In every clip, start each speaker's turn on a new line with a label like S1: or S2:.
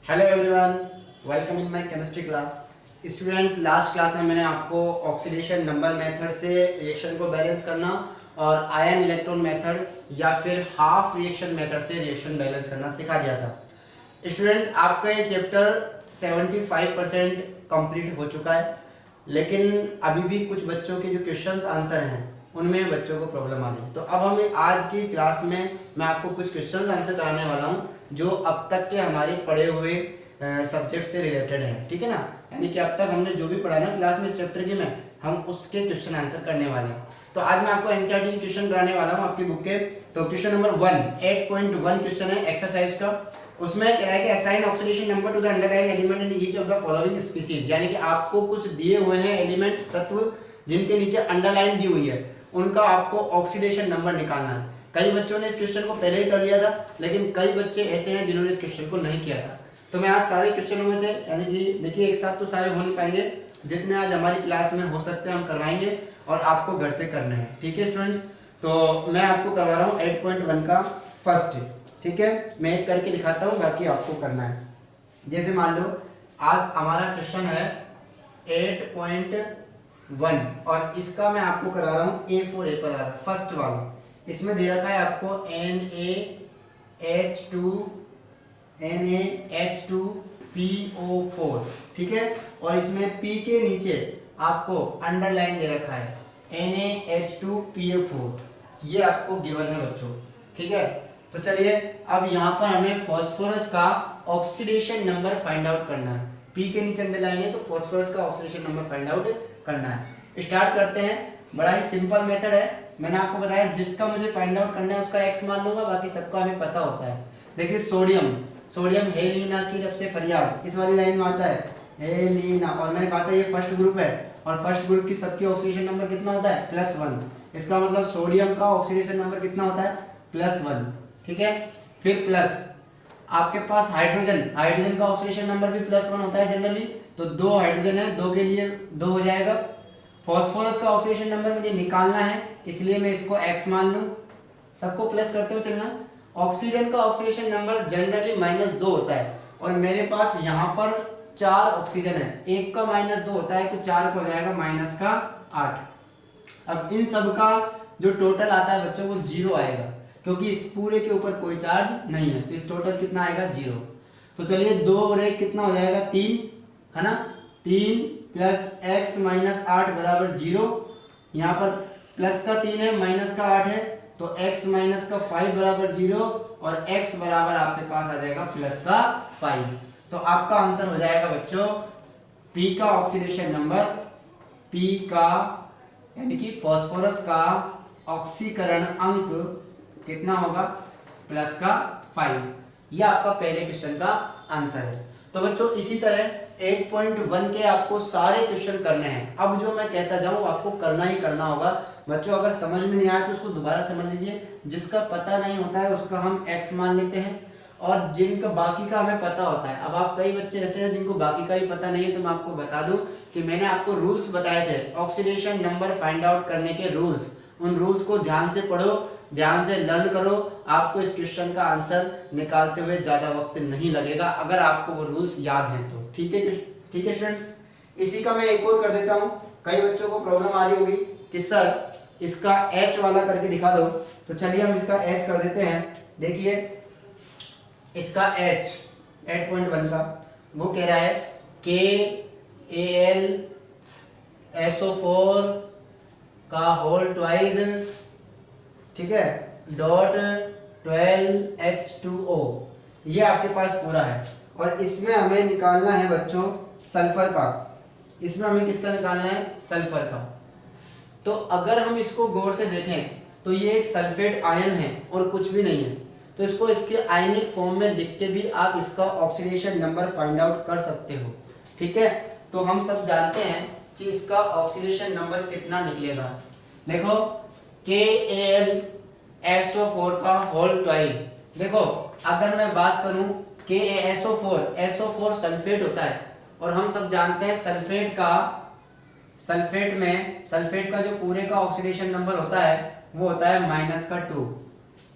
S1: Hello everyone, welcome in my chemistry class. Students, last class में मैंने आपको oxidation number method से reaction को बैलेंस करना और आयन इलेक्ट्रॉन मेथड या फिर हाफ रिएक्शन मेथड से रिएक्शन बैलेंस करना सिखा दिया था। स्टूडेंट्स, आपका ये चैप्टर 75% कंप्लीट हो चुका है, लेकिन अभी भी कुछ बच्चों के जो क्वेश्चंस आंसर हैं उनमें बच्चों को प्रॉब्लम आ रही है। तो अब हम आज की क्लास में मैं आपको कुछ क्वेश्चंस आंसर कराने वाला हूं जो अब तक के हमारे पढ़े हुए सब्जेक्ट से रिलेटेड है। ठीक है ना, यानी कि अब तक हमने जो भी पढ़ा ना क्लास में इस चैप्टर के में, हम उसके क्वेश्चन आंसर करने वाले हैं। तो आज मैं आपको एनसीईआरटी के क्वेश्चन कराने वाला हूँ आपकी बुक के। तो क्वेश्चन नंबर 1 8.1 क्वेश्चन है एक्सरसाइज का। उसमें कह रहा है कि assign oxidation number two the underline element in each of the following species, यानी कि आपको कुछ दिए हुए हैं एलिमेंट तत्व जिनके नीचे अंडरलाइन दी हुई है, उनका आपको ऑक्सीडेशन नंबर निकालना है। कई बच्चों ने इस क्वेश्चन को पहले ही कर लिया था, लेकिन कई बच्चे ऐसे हैं जिन्होंने इस क्वेश्चन को नहीं किया था। तो मैं आज सारे क्वेश्चनों में से, यानी कि देखिए एक साथ तो सारे हो नहीं पाएंगे, जितने आज हमारी क्लास में हो सकते हैं हम करवाएंगे और आपको घर से करने हैं। ठीक है स्टूडेंट्स, तो मैं आपको करवा रहा हूँ 8.1 का फर्स्ट। ठीक है, मैं एक करके दिखाता हूँ, बाकी आपको करना है। जैसे मान लो आज हमारा क्वेश्चन है 8.1 और इसका मैं आपको करा रहा हूँ A फॉर एप्पल वाला, फर्स्ट वाला। इसमें दे रखा है आपको NaH2PO4। ठीक है, और इसमें P के नीचे आपको अंडरलाइन दे रखा है NaH2PO4, ये आपको गिवन है बच्चों। ठीक है, तो चलिए अब यहाँ पर हमें फास्फोरस का ऑक्सीडेशन नंबर फाइंड आउट करना है। P के नीचे अंडरलाइन है तो फास्फोरस का ऑक्सीडेशन नंबर फाइंड आउट करना है। स्टार्ट करते हैं, बड़ा ही सिंपल मेथड है। मैंने आपको बताया जिसका मुझे फाइंड आउट करना है उसका x मान लूंगा, बाकी सबका हमें पता होता है। देखिए सोडियम हेलिना की रब से फरियाद, इस वाली लाइन में आता है हेलिना, और मैंने कहा था ये फर्स्ट ग्रुप है और फर्स्ट ग्रुप की सबकी ऑक्सीडेशन नंबर कितना होता है +1। इसका मतलब सोडियम का ऑक्सीडेशन नंबर कितना होता है +1। ठीक है, फिर प्लस आपके पास हाइड्रोजन का ऑक्सीडेशन नंबर भी +1 होता है जनरली, तो 2 हाइड्रोजन है, 2 के लिए 2 हो जाएगा। फास्फोरस का ऑक्सीडेशन नंबर मुझे निकालना है, इसलिए मैं इसको x मान लूं, सबको प्लस करते हुए चलना। ऑक्सीजन का ऑक्सीडेशन नंबर जनरली -2 होता है और मेरे पास यहाँ पर 4 ऑक्सीजन है, एक का -2 होता है तो 4 को हो जाएगा -8। अब इन सब का जो टोटल आता है बच्चों वो 0 आएगा, क्योंकि इस पूरे के ऊपर कोई चार्ज नहीं है, तो इस टोटल कितना आएगा 0। तो चलिए 2 और 1 कितना हो जाएगा 3, है ना। 3 + x - 8 = 0। यहाँ पर प्लस का 3 है, माइनस का 8 है, तो x - का 5 = 0 और x बराबर आपके पास आ जाएगा +5। तो आपका आंसर हो जाएगा बच्चों P का ऑक्सीडेशन नंबर, P का यानी कि फास्फोरस का ऑक्सीकरण अंक कितना होगा +5। यह आपका पहले क्वेश्चन का आंसर है। तो बच्चों इसी तरह 8.1 के आपको सारे क्वेश्चन करने हैं। अब जो मैं कहता जाऊं आपको करना ही करना होगा बच्चों। अगर समझ में नहीं आया तो उसको दोबारा समझ लीजिए। जिसका पता नहीं होता है उसका हम x मान लेते हैं और जिनका बाकी का हमें पता होता है। अब आप कई बच्चे ऐसे हैं जिनको बाकी का भी पता नहीं है, तो मैं आपको बता दूं कि मैंने आपको रूल्स बताए थे ऑक्सीडेशन नंबर फाइंड आउट करने के रूल्स। उन रूल्स को ध्यान से पढ़ो, ध्यान से लर्न करो, आपको इस क्वेश्चन का आंसर निकालते हुए ज्यादा वक्त नहीं लगेगा अगर आपको वो रूल्स याद हैं तो। ठीक है स्टूडेंट्स, इसी का मैं एक और कर देता हूँ। कई बच्चों को प्रॉब्लम आ रही होगी कि सर इसका H वाला करके दिखा दो, तो चलिए हम इसका H कर देते हैं। देखिए इसका H 8.1 का वो कह रहा है KAlSO4 का होल ट्वाइस, ठीक है, .12H2O, ये आपके पास पूरा है। और इसमें हमें निकालना है बच्चों सल्फर का। इसमें हमें किसका निकालना है सल्फर का। तो अगर हम इसको गौर से देखें तो ये एक सल्फेट आयन है और कुछ भी नहीं है, तो इसको इसके आयनिक फॉर्म में लिख के भी आप इसका ऑक्सीडेशन नंबर फाइंड आउट कर सकते हो। ठीक है, तो हम सब जानते हैं कि इसका ऑक्सीडेशन नंबर कितना निकलेगा। देखो KAlSO4 का होल ट्वाइस। देखो अगर मैं बात करूं KaSO4 सल्फेट होता है और हम सब जानते हैं सल्फेट का जो पूरे का ऑक्सीडेशन नंबर होता है वो होता है -2।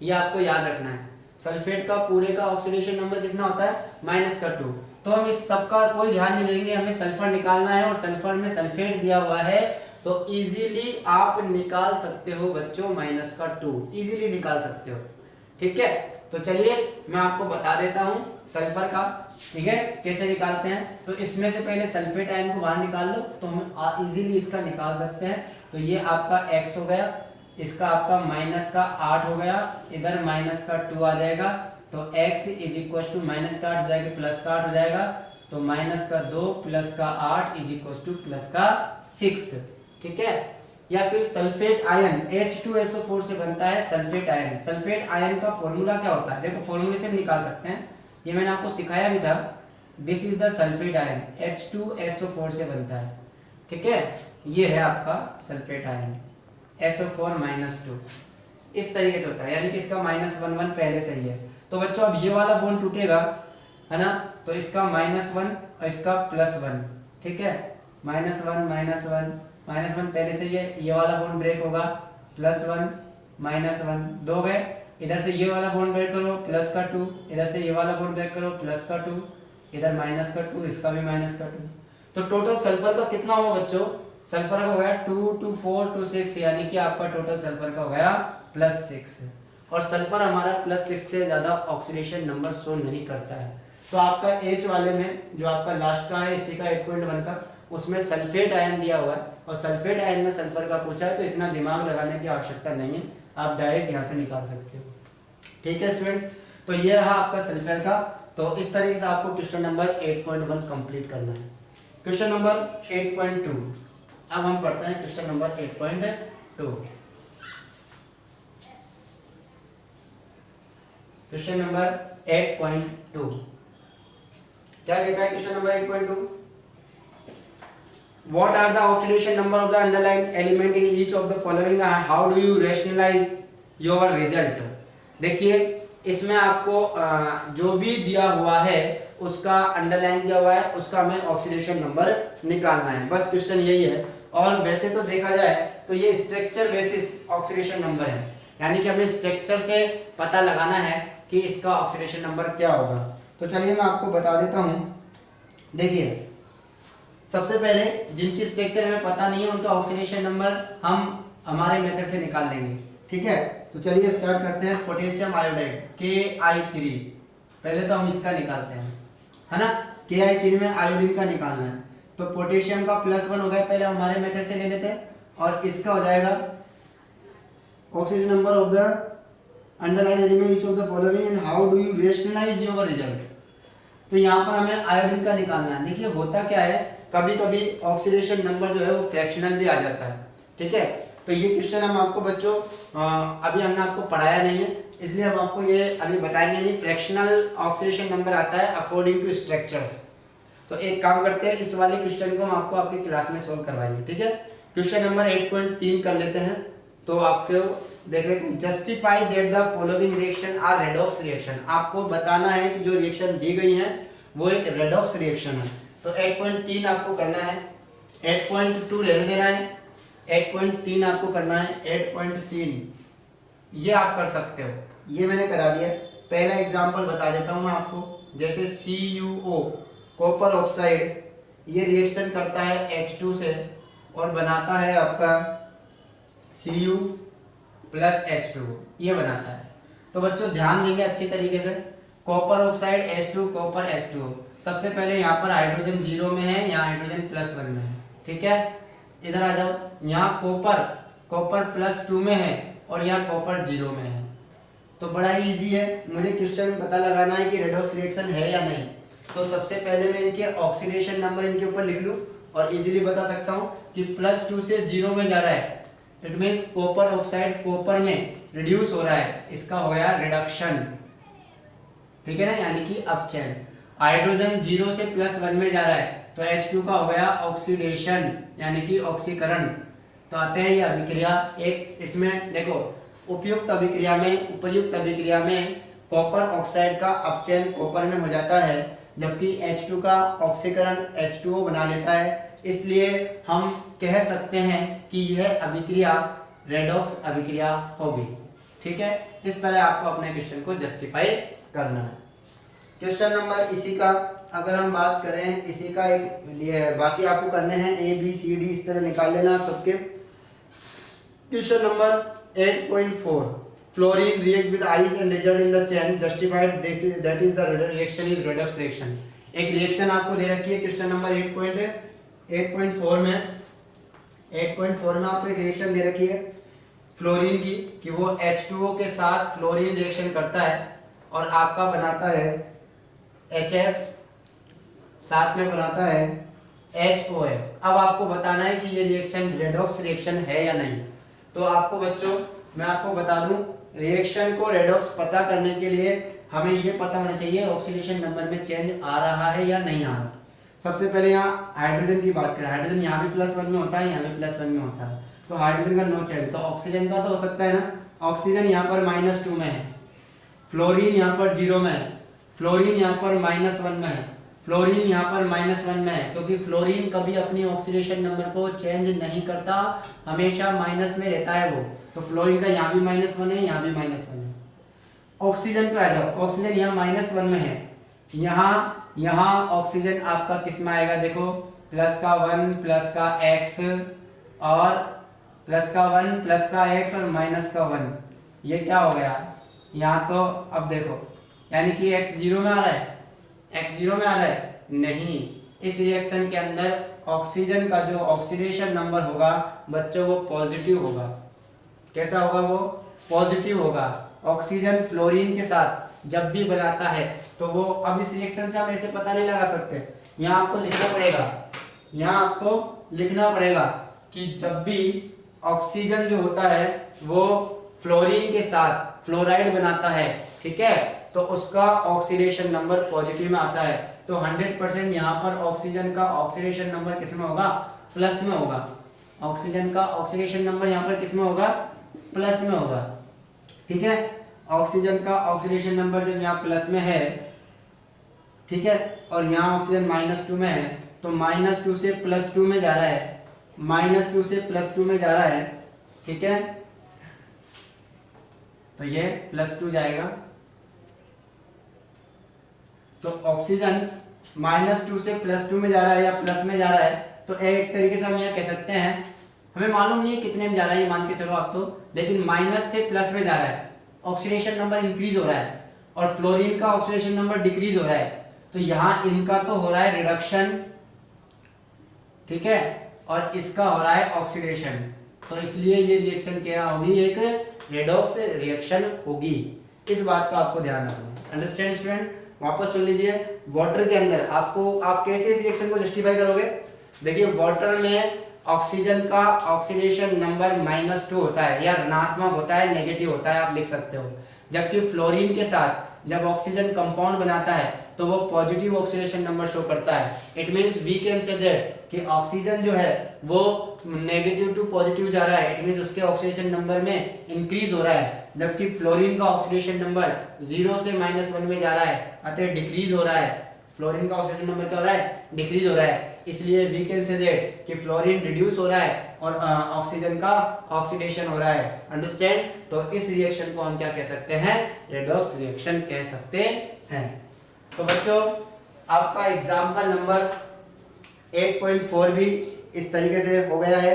S1: ये आपको याद रखना है। सल्फेट का पूरे का ऑक्सीडेशन नंबर कितना होता है -2। तो हम इस सब का कोई ध्यान नहीं देंगे, हमें सल्फर निकालना है और सल्फर में सल्फेट दिया हुआ है तो इजीली आप निकाल सकते हो बच्चों -2, इजीली निकाल सकते हो। ठीक है, तो चलिए मैं आपको बता देता हूं सल्फर का, ठीक है, कैसे निकालते हैं। तो इसमें से पहले सल्फेट आयन को बाहर निकाल लो तो हम इजीली इसका निकाल सकते हैं। तो ये आपका x हो गया, इसका आपका -8 हो गया, इधर -2 आ जाएगा तो x इज इक्वल टू -8 हो जाएगा +8 हो जाएगा तो -2 +8 इज इक्वल टू +6। ठीक है, या फिर सल्फेट आयन H2SO4 से बनता है सल्फेट आयन। सल्फेट आयन का फॉर्मूला क्या होता है, देखो फॉर्मूले से निकाल सकते हैं, ये मैंने आपको सिखाया भी था। This is the sulphate ion, H2SO4 से बनता है। ठीक है, ये है आपका सल्फेट आयन SO4-2, इस तरीके से होता है, यानी कि इसका -1 पहले से ही है। तो बच्चों अब ये वाला बॉन्ड टूटेगा, है ना, तो इसका -1 और इसका +1, ठीक है, -1 पहले से ये वाला बॉन्ड ब्रेक होगा, +1 -1 दो गए, इधर से ये वाला बॉन्ड ब्रेक करो +2, इधर से ये वाला बॉन्ड ब्रेक करो +2, इधर -2, इसका भी -2। तो टोटल सल्फर का कितना होगा बच्चों, सल्फर का हो गया 2 2 4 2 6, यानी कि आपका टोटल सल्फर का हो गया +6। और सल्फर हमारा +6 से ज्यादा ऑक्सीडेशन नंबर शो नहीं करता है। तो आपका H वाले में जो आपका लास्ट का है इसी का 8.1 का, उसमें सल्फेट आयन दिया हुआ है और सल्फेट आयन में सल्फर का पूछा है, तो इतना दिमाग लगाने की आवश्यकता नहीं है, आप डायरेक्ट यहाँ से निकाल सकते हो। ठीक है स्टूडेंट्स, तो ये रहा आपका सल्फर का। तो इस तरीके से आपको क्वेश्चन नंबर 8.1 कंप्लीट करना है। क्वेश्चन नंबर 8.2, अब हम पढ़ते हैं क्वेश्चन नंबर 8.2। क्वेश्चन नंबर 8.2 क्या कहता है question number 8.2? What are the oxidation number of the underlying element in each of the following? How do you rationalize your result? देखिए इसमें आपको जो भी दिया हुआ है उसका अंडरलाइन दिया हुआ है, उसका हमें ऑक्सीडेशन नंबर निकालना है, बस क्वेश्चन यही है। और वैसे तो देखा जाए तो ये स्ट्रक्चर बेसिस ऑक्सीडेशन नंबर है, यानी कि हमें स्ट्रक्चर से पता लगाना है कि इसका ऑक्सीडेशन नंबर क्या होगा। तो चलिए मैं आपको बता देता हूँ। देखिए सबसे पहले जिनकी स्ट्रक्चर हमें पता नहीं है उनका ऑक्सीडेशन नंबर हम हमारे मेथड से निकाल लेंगे। ठीक है, तो चलिए स्टार्ट करते हैं। पोटेशियम आयोडाइड Ki3, पहले तो हम इसका निकालते हैं, है ना, Ki3 में आयोडीन का निकालना है। तो पोटेशियम का +1 हो गया, पहले हमारे मेथड से ले लेते हैं, और इसका हो जाएगा oxygen number of the underline element each of the following and how do you rationalize your result. तो यहाँ पर हमें आयोडीन का निकालना है। देखिए होता क्या है, कभी कभी ऑक्सीडेशन नंबर जो है वो फ्रैक्शनल भी आ जाता है। ठीक है, तो ये क्वेश्चन हम आपको बच्चों अभी हमने आपको पढ़ाया नहीं है, इसलिए हम आपको ये अभी बताएंगे नहीं। फ्रैक्शनल ऑक्सीडेशन नंबर आता है अकॉर्डिंग टू स्ट्रक्चर्स। तो एक काम करते हैं, इस वाले क्वेश्चन को हम आपको आपकी क्लास में सोल्व करवाएंगे। ठीक है, क्वेश्चन नंबर 8.3 कर लेते हैं। तो आपको देख लेते हैं, justify that the following reaction are redox reaction. आपको बताना है कि जो रिएक्शन दी गई है वो एक रेडॉक्स रिएक्शन है। तो 8.3 आपको करना है, 8.2 रहने देना है, 8.3 आपको करना है। 8.3 ये आप कर सकते हो, ये मैंने करा दिया। पहला एग्जांपल बता देता हूं मैं आपको, जैसे CuO कॉपर ऑक्साइड, ये रिएक्शन करता है H2 से और बनाता है आपका Cu प्लस H2, ये बनाता है। तो बच्चों ध्यान देंगे अच्छी तरीके से, copper oxide H2 copper H2। सबसे पहले यहाँ पर हाइड्रोजन 0 में है, यहाँ हाइड्रोजन +1 में है। ठीक है, इधर आ जाओ, यहाँ कॉपर +2 में है और यहाँ कॉपर 0 में है। तो बड़ा ही इजी है, मुझे क्वेश्चन पता लगाना है कि रेडॉक्स रिएक्शन है या नहीं। तो सबसे पहले मैं इनके ऑक्सीडेशन नंबर इनके ऊपर लिख लूँ और इजीली बता सकता हूँ कि +2 से 0 में जा रहा है, it means copper oxide copper में रिड्यूस हो रहा है, इसका हो गया रिडक्शन। ठीक है ना, यानी कि अपचयन। हाइड्रोजन 0 से +1 में जा रहा है तो H2 का हो गया ऑक्सीडेशन, यानी कि ऑक्सीकरण। तो आते हैं ये अभिक्रिया एक, इसमें देखो उपयुक्त अभिक्रिया में कॉपर ऑक्साइड का अपचयन कॉपर में हो जाता है, जबकि H2 का ऑक्सीकरण H2O बना लेता है। इसलिए हम कह सकते हैं कि यह अभिक्रिया रेडॉक्स अभिक्रिया होगी। ठीक है। इस तरह आपको अपने क्वेश्चन को जस्टिफाई करना है। क्वेश्चन नंबर इसी का अगर हम बात करें, इसी का एक ये है, बाकी आपको करने हैं ABCD इस तरह निकाल लेना आप सबके। Question number 8.4 fluorine react with ice and result in the chain justified this is that is the reaction is redox reaction. एक रिएक्शन आपको दे रखी है क्वेश्चन नंबर 8.4 में आपको एक रिएक्शन दे रखी है फ्लोरीन की कि वो H2O के साथ फ्लोरीन रिएक्शन करता है और आपका बनाता है HF, साथ में बनाता है HOF। अब आपको बताना है कि ये रिएक्शन रेडॉक्स रिएक्शन है या नहीं। तो आपको बच्चों मैं आपको बता दूं, रिएक्शन को रेडॉक्स पता करने के लिए हमें ये पता होना चाहिए ऑक्सीडेशन नंबर में चेंज आ रहा है या नहीं आ रहा। सबसे पहले यहाँ हाइड्रोजन की बात करें, हाइड्रोजन यहाँ भी +1 में होता है, यहाँ भी +1 में होता है, तो हाइड्रोजन का नो चेंज। तो ऑक्सीजन का तो हो सकता है ना, ऑक्सीजन यहाँ पर -2 में है, फ्लोरीन यहाँ पर 0 में है, फ्लोरीन यहाँ पर -1 में है, फ्लोरीन यहाँ पर -1 में है, क्योंकि फ्लोरीन कभी अपनी ऑक्सीडेशन नंबर को चेंज नहीं करता, हमेशा माइनस में रहता है वो। तो फ्लोरीन का यहाँ भी -1 है, यहाँ भी -1 है। ऑक्सीजन पे आ जाओ, ऑक्सीजन यहाँ -1 में है, यहाँ ऑक्सीजन आपका किस में आएगा, देखो +1 +x और +1 +x और -1, ये क्या हो गया यहाँ। तो अब देखो यानी कि x 0 में आ रहा है, x 0 में आ रहा है नहीं। इस रिएक्शन के अंदर ऑक्सीजन का जो ऑक्सीडेशन नंबर होगा बच्चों वो पॉजिटिव होगा। कैसा होगा, वो पॉजिटिव होगा। ऑक्सीजन फ्लोरीन के साथ जब भी बनाता है तो वो, अब इस रिएक्शन से हम ऐसे पता नहीं लगा सकते, यहाँ आपको लिखना पड़ेगा कि जब भी ऑक्सीजन जो होता है वो फ्लोरीन के साथ फ्लोराइड बनाता है, ठीक है, तो उसका ऑक्सीडेशन नंबर पॉजिटिव में आता है। तो 100% यहाँ पर ऑक्सीजन का ऑक्सीडेशन नंबर किस में होगा, प्लस में होगा। ऑक्सीजन का ऑक्सीडेशन नंबर यहाँ पर किस में होगा, प्लस में होगा, ठीक है। ऑक्सीजन का ऑक्सीडेशन नंबर जब यहाँ प्लस में है, ठीक है, और यहाँ ऑक्सीजन -2 में है, तो -2 से +2 में जा रहा है, -2 से +2 में जा रहा है, ठीक है, तो ये +2 जाएगा। तो ऑक्सीजन -2 से +2 में जा रहा है या प्लस में जा रहा है, तो एक तरीके से हम यह कह सकते हैं, हमें मालूम नहीं है कितने में जा रहा है, ये मान के चलो आप तो, लेकिन माइनस से प्लस में जा रहा है, ऑक्सीडेशन नंबर इंक्रीज हो रहा है और फ्लोरीन का ऑक्सीडेशन नंबर डिक्रीज हो रहा है। तो यहाँ इनका तो हो रहा है रिडक्शन, ठीक है, और इसका हो रहा है ऑक्सीडेशन, तो इसलिए ये रिएक्शन क्या होगी, एक रेडॉक्स रिएक्शन होगी। इस बात का आपको ध्यान रखना। अंडरस्टैंड स्टूडेंट, वापस सुन लीजिए। वाटर के अंदर आप कैसे इस रिएक्शन को जस्टिफाई करोगे। देखिए वाटर में ऑक्सीजन का ऑक्सीडेशन नंबर -2 होता है, या ऋणात्मक होता है, नेगेटिव होता है, आप लिख सकते हो। जबकि फ्लोरीन के साथ जब ऑक्सीजन कंपाउंड बनाता है तो वो पॉजिटिव ऑक्सीडेशन नंबर शो करता है। It means we can say that कि ऑक्सीजन जो है वो नेगेटिव टू पॉजिटिव जा रहा है, इट मींस उसके ऑक्सीडेशन नंबर में इंक्रीज हो रहा है, जबकि फ्लोरीन का ऑक्सीडेशन नंबर 0 से -1 में जा रहा है, अतः डिक्रीज हो रहा है। फ्लोरीन का ऑक्सीडेशन नंबर क्या हो रहा है, डिक्रीज हो रहा है। इसलिए वी कैन से दैट कि फ्लोरीन रिड्यूस हो रहा है और ऑक्सीजन का ऑक्सीडेशन हो रहा है। अंडरस्टैंड। तो इस रिएक्शन को हम क्या कह सकते हैं, रेडॉक्स रिएक्शन कह सकते हैं। तो बच्चों आपका एग्जाम्पल नंबर 8.4 भी इस तरीके से हो गया है।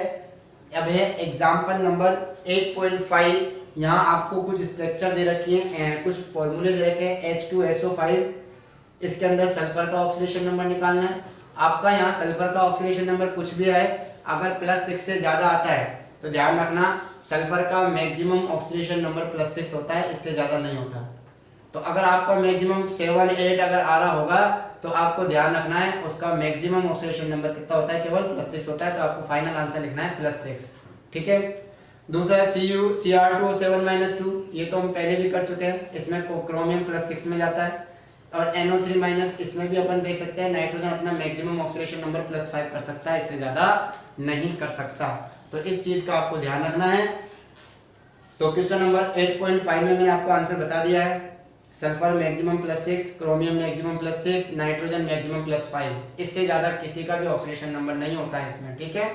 S1: अब है एग्जाम्पल नंबर 8.5। यहाँ आपको कुछ स्ट्रक्चर दे रखी है, कुछ फॉर्मूले दे रखे हैं। H2SO5, इसके अंदर सल्फर का ऑक्सीडेशन नंबर निकालना है आपका। यहाँ सल्फर का ऑक्सीडेशन नंबर कुछ भी आए, अगर +6 से ज्यादा आता है तो ध्यान रखना सल्फर का मैक्सिमम ऑक्सीडेशन नंबर +6 होता है, इससे ज्यादा नहीं होता। तो अगर आपका मैक्सिमम 7, 8 अगर आ रहा होगा तो आपको ध्यान रखना है उसका मैक्सिमम ऑक्सीडेशन नंबर कितना होता है, केवल +6 होता है। तो आपको फाइनल आंसर लिखना है +6, ठीक है। दूसरा है Cr2O7-2, ये तो हम पहले भी कर चुके हैं, इसमें क्रोमियम +6 में जाता है। और NO3- इसमें भी अपन देख सकते हैं नाइट्रोजन अपना मैक्सिमम ऑक्सीडेशन नंबर +5 कर सकता है, इससे ज्यादा नहीं कर सकता। तो इस चीज का आपको ध्यान रखना है। तो क्वेश्चन नंबर 8.5 में मैंने आपको आंसर बता दिया है। Sulphur maximum +6, chromium maximum +6, nitrogen maximum +5, इससे ज्यादा किसी का भी ऑक्सीडेशन नंबर नहीं होता है इसमें, ठीक है।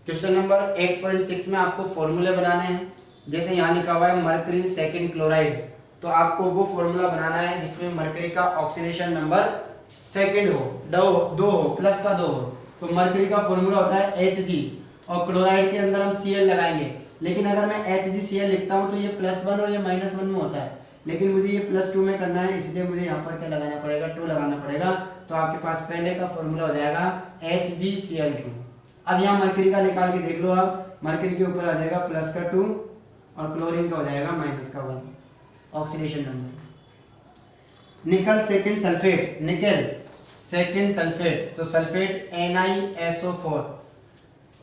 S1: क्वेश्चन नंबर 8.6 में आपको फॉर्मूले बनाने हैं। जैसे यहाँ लिखा हुआ है मरकरी सेकंड क्लोराइड, तो आपको वो फॉर्मूला बनाना है जिसमें मरकरी का ऑक्सीडेशन नंबर सेकंड हो, दो हो, प्लस का 2 हो। तो मरकरी का फॉर्मूला होता है Hg और क्लोराइड के अंदर हम Cl लगाएंगे। लेकिन अगर मैं HgCl लिखता हूँ तो ये +1 और ये -1 में होता है, लेकिन मुझे ये +2 में करना है, इसलिए मुझे यहाँ पर क्या लगाना पड़ेगा, 2 लगाना पड़ेगा। तो आपके पास पहले का फॉर्मूला हो जाएगा HgCl2। अब यहाँ मरकरी का निकाल के देख लो आप, मरकरी के ऊपर आ जाएगा +2 और क्लोरीन का हो जाएगा -1 oxidation number. Nickel second sulphate, nickel second sulphate, तो सल्फेट NiSO4,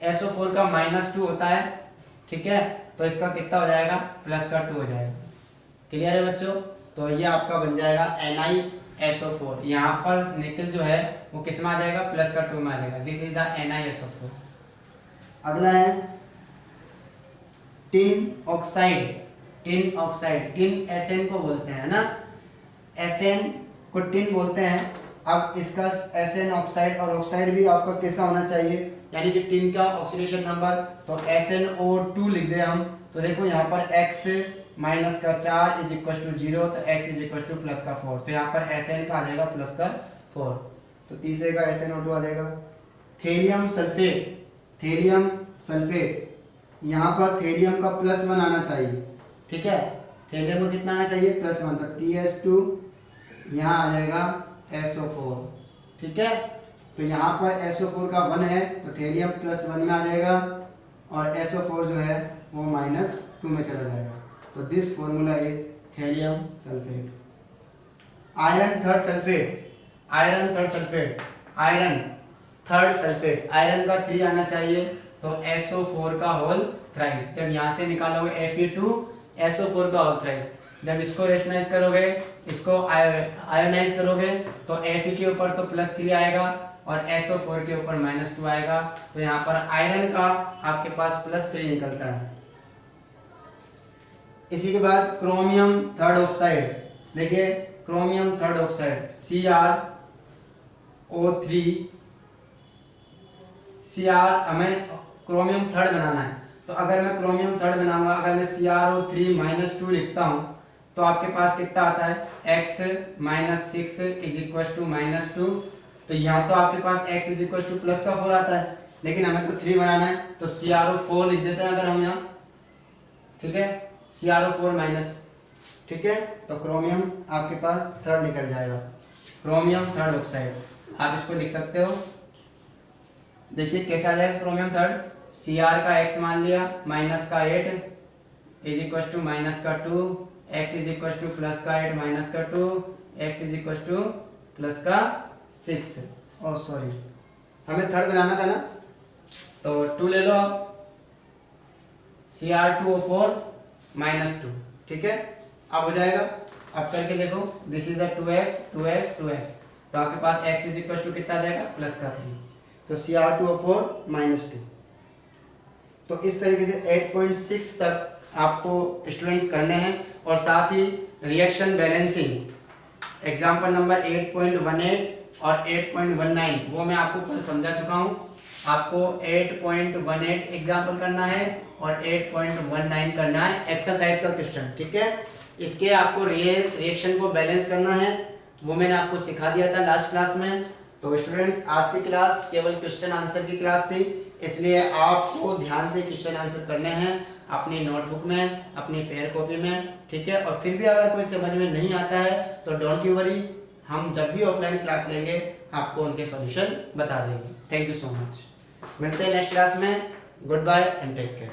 S1: SO4 का -2 होता है, ठीक है। तो इसका कितना हो जाएगा, +2 हो जाएगा। क्लियर है बच्चों? तो ये आपका बन जाएगा NiSO4। यहाँ पर निकल जो है वो किस में आ जाएगा, +2 में आ जाएगा। This is the NiSO4। अगला है tin oxide, tin oxide, tin SN को बोलते हैं ना, SN को टिन बोलते हैं। अब इसका SN ऑक्साइड, और ऑक्साइड भी आपका कैसा होना चाहिए, यानी कि टिन का ऑक्सीडेशन नंबर, तो SnO2 लिख दे हम। तो देखो यहाँ पर x -4 = 0, तो x = +4, तो यहाँ पर Sn का आ जाएगा +4, तो तीसरे का SnO2 आ जाएगा। थेलियम सल्फेट, थेलियम सल्फेट, यहाँ पर थेलियम का +1 आना चाहिए, ठीक है। थेलियम को कितना आना चाहिए, +1, तो TS2 यहाँ आ जाएगा SO4, ठीक है। तो यहाँ पर SO4 का 1 है, तो थेलियम +1 में आ जाएगा और SO4 जो है वो -2 में चला जाएगा। तो this formula is thallium sulphate. Iron third sulphate, iron third sulphate, iron third sulphate, iron का 3 आना चाहिए, तो SO4 का होल थ्राइस। जब यहाँ से निकालोगे Fe2 SO4 का होल थ्राइस, जब इसको रेशनलाइज करोगे, इसको आयोनाइज करोगे, तो Fe के ऊपर तो +3 आएगा और SO4 के ऊपर -2 आएगा। तो यहाँ पर आयरन का आपके पास +3 निकलता है। इसी के बाद क्रोमियम थर्ड ऑक्साइड, देखिए क्रोमियम थर्ड ऑक्साइड CrO3, हमें क्रोमियम थर्ड बनाना है। तो अगर मैं क्रोमियम थर्ड बनाऊंगा, अगर मैं CrO3 -2 लिखता हूं, तो आपके पास कितना आता है, x -6 = -2। तो यहाँ तो आपके पास x +4 आता है, लेकिन हमें तो 3 बनाना है, तो CrO4 लिख देते हैं अगर हम यहाँ, ठीक है, CrO4-, ठीक है। तो क्रोमियम आपके पास थर्ड निकल जाएगा, क्रोमियम थर्ड ऑक्साइड, आप इसको लिख सकते हो। देखिए कैसे आ जाएगा क्रोमियम थर्ड, Cr का x मान लिया, -8 = -2, x +8 -2, x +6। ओह सॉरी, हमें थर्ड बनाना था ना, तो 2 ले लो आप, Cr2O4 -2, ठीक है। अब हो जाएगा, अब करके देखो, this is 2x 2x 2x, तो आपके पास x कितना आ जाएगा, +3, तो Cr2O4 -2। तो इस तरीके से 8.6 तक आपको स्टूडेंट्स करने हैं, और साथ ही रिएक्शन बैलेंसिंग एग्जाम्पल नंबर 8.18 और 8.19 वो मैं आपको कल समझा चुका हूँ। आपको 8.18 एग्जाम्पल करना है और 8.19 करना है एक्सरसाइज का क्वेश्चन, ठीक है। इसके आपको रिएक्शन को बैलेंस करना है, वो मैंने आपको सिखा दिया था लास्ट क्लास में। तो स्टूडेंट्स आज की क्लास केवल क्वेश्चन आंसर की क्लास थी, इसलिए आपको ध्यान से क्वेश्चन आंसर करने हैं अपनी नोटबुक में, अपनी फेयर कॉपी में, ठीक है। और फिर भी अगर कोई समझ में नहीं आता है तो डोंट यू वरी, हम जब भी ऑफलाइन क्लास लेंगे आपको उनके सॉल्यूशन बता देंगे। थैंक यू सो मच, मिलते हैं नेक्स्ट क्लास में। Goodbye and take care.